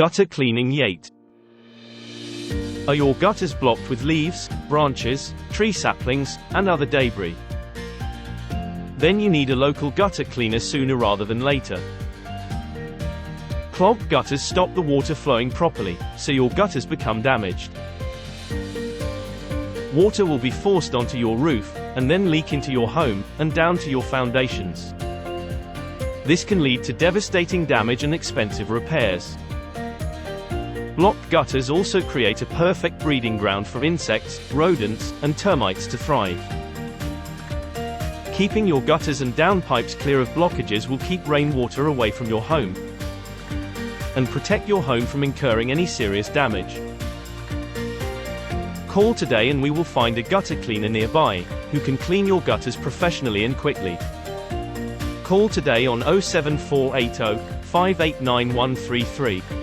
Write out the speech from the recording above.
Gutter cleaning Yate. Are your gutters blocked with leaves, branches, tree saplings, and other debris? Then you need a local gutter cleaner sooner rather than later. Clogged gutters stop the water flowing properly, so your gutters become damaged. Water will be forced onto your roof, and then leak into your home, and down to your foundations. This can lead to devastating damage and expensive repairs. Blocked gutters also create a perfect breeding ground for insects, rodents, and termites to thrive. Keeping your gutters and downpipes clear of blockages will keep rainwater away from your home and protect your home from incurring any serious damage. Call today and we will find a gutter cleaner nearby, who can clean your gutters professionally and quickly. Call today on 07480 589133.